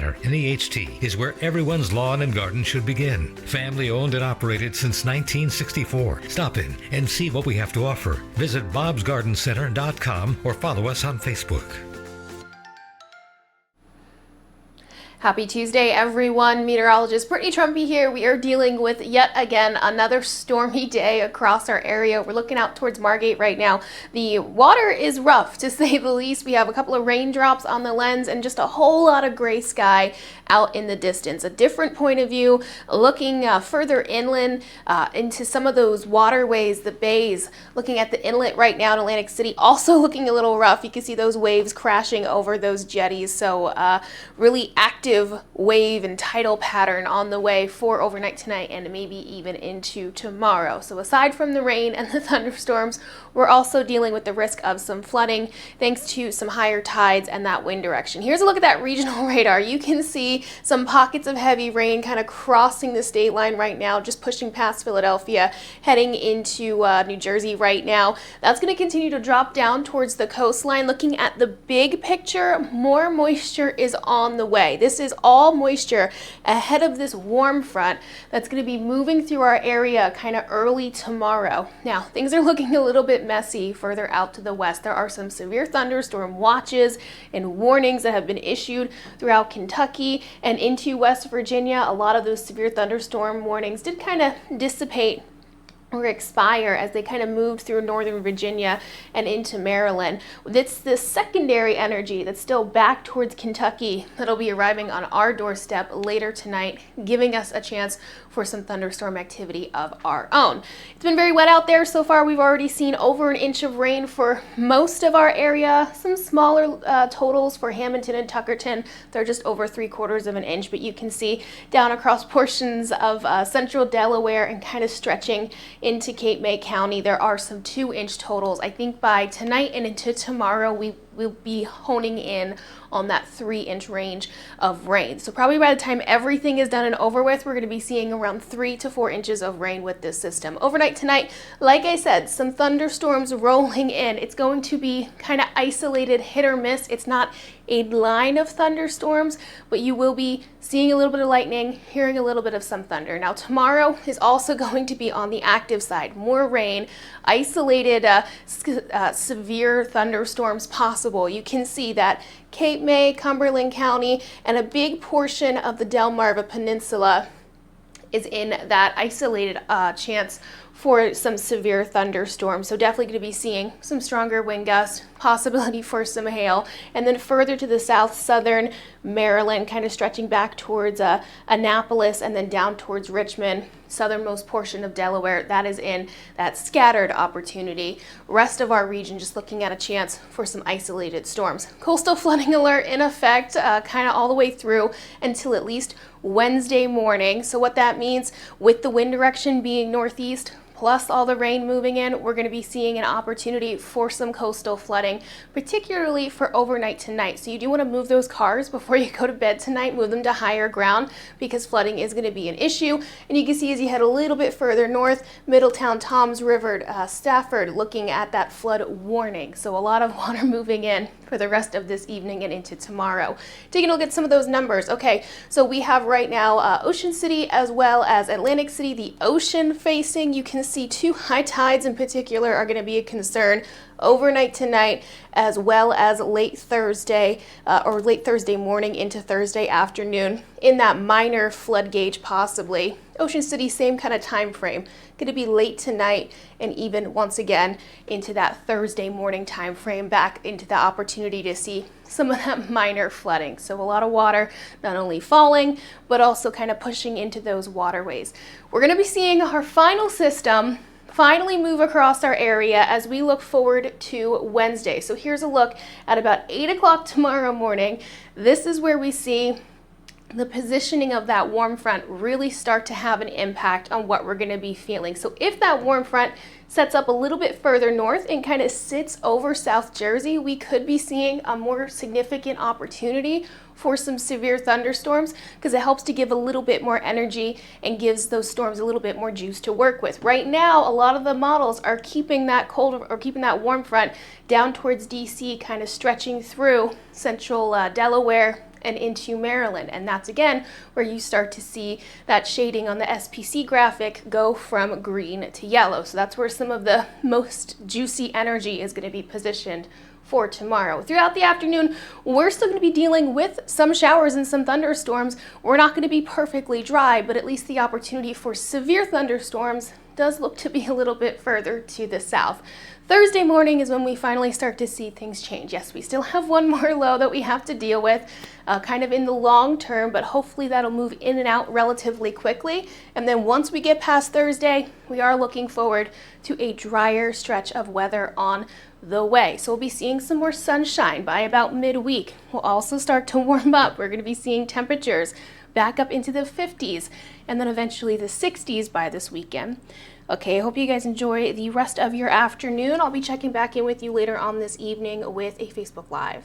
Center in EHT is where everyone's lawn and garden should begin. Family owned and operated since 1964. Stop in and see what we have to offer. Visit bobsgardencenter.com or follow us on Facebook. Happy Tuesday, everyone. Meteorologist Brittany Trumpy here. We are dealing with yet again another stormy day across our area. We're looking out towards Margate right now. The water is rough, to say the least. We have a couple of raindrops on the lens and just a whole lot of gray sky out in the distance. A different point of view, looking further inland into some of those waterways, the bays. Looking at the inlet right now in Atlantic City, also looking a little rough. You can see those waves crashing over those jetties. So really active wave and tidal pattern on the way for overnight tonight and maybe even into tomorrow. So aside from the rain and the thunderstorms, we're also dealing with the risk of some flooding thanks to some higher tides and that wind direction. Here's a look at that regional radar. You can see some pockets of heavy rain kind of crossing the state line right now, just pushing past Philadelphia, heading into New Jersey right now. That's going to continue to drop down towards the coastline. Looking at the big picture, more moisture is on the way. This is all moisture ahead of this warm front that's going to be moving through our area kind of early tomorrow. Now, things are looking a little bit messy further out to the west. There are some severe thunderstorm watches and warnings that have been issued throughout Kentucky and into West Virginia. A lot of those severe thunderstorm warnings did kind of dissipate or expire as they kind of moved through northern Virginia and into Maryland. It's the secondary energy that's still back towards Kentucky that'll be arriving on our doorstep later tonight, giving us a chance for some thunderstorm activity of our own. It's been very wet out there so far. We've already seen over an inch of rain for most of our area. Some smaller totals for Hamilton and Tuckerton. They're just over 3/4 of an inch, but you can see down across portions of central Delaware and kind of stretching into Cape May County, there are some 2-inch totals. I think by tonight and into tomorrow, we will be honing in on that 3-inch range of rain. So probably by the time everything is done and over with, we're going to be seeing around 3 to 4 inches of rain with this system. Overnight tonight, like I said, some thunderstorms rolling in. It's going to be kind of isolated, hit or miss. It's not a line of thunderstorms, but you will be seeing a little bit of lightning, hearing a little bit of some thunder. Now tomorrow is also going to be on the active side. More rain, isolated severe thunderstorms possible. You can see that Cape May, Cumberland County, and a big portion of the Delmarva Peninsula is in that isolated chance for some severe thunderstorms. So definitely going to be seeing some stronger wind gusts, possibility for some hail, and then further to the south, southern Maryland, kind of stretching back towards Annapolis and then down towards Richmond, southernmost portion of Delaware. That is in that scattered opportunity. Rest of our region just looking at a chance for some isolated storms. Coastal flooding alert in effect kind of all the way through until at least Wednesday morning. So what that means, with the wind direction being northeast, plus all the rain moving in, we're going to be seeing an opportunity for some coastal flooding, particularly for overnight tonight. So you do want to move those cars before you go to bed tonight, move them to higher ground because flooding is going to be an issue. And you can see as you head a little bit further north, Middletown, Toms River, Stafford, looking at that flood warning. So a lot of water moving in for the rest of this evening and into tomorrow. Taking a look at some of those numbers. Okay, so we have right now Ocean City as well as Atlantic City, the ocean facing. You can see 2 high tides in particular are going to be a concern overnight tonight as well as late Thursday or late Thursday morning into Thursday afternoon in that minor flood gauge possibly. Ocean City, same kind of time frame. Going to be late tonight and even once again into that Thursday morning time frame, back into the opportunity to see some of that minor flooding. So a lot of water not only falling, but also kind of pushing into those waterways. We're going to be seeing our final system finally move across our area as we look forward to Wednesday. So here's a look at about 8 o'clock tomorrow morning. This is where we see the positioning of that warm front really start to have an impact on what we're going to be feeling. So if that warm front sets up a little bit further north and kind of sits over South Jersey, we could be seeing a more significant opportunity for some severe thunderstorms because it helps to give a little bit more energy and gives those storms a little bit more juice to work with. Right now, a lot of the models are keeping that cold or keeping that warm front down towards DC, kind of stretching through central Delaware and into Maryland. And that's again where you start to see that shading on the SPC graphic go from green to yellow. So that's where some of the most juicy energy is going to be positioned for tomorrow. Throughout the afternoon, we're still going to be dealing with some showers and some thunderstorms. We're not going to be perfectly dry, but at least the opportunity for severe thunderstorms does look to be a little bit further to the south. Thursday morning is when we finally start to see things change. Yes, we still have one more low that we have to deal with, kind of in the long term, but hopefully that'll move in and out relatively quickly. And then once we get past Thursday, we are looking forward to a drier stretch of weather on the way. So we'll be seeing some more sunshine by about midweek. We'll also start to warm up. We're going to be seeing temperatures back up into the 50s and then eventually the 60s by this weekend. Okay, I hope you guys enjoy the rest of your afternoon. I'll be checking back in with you later on this evening with a Facebook Live.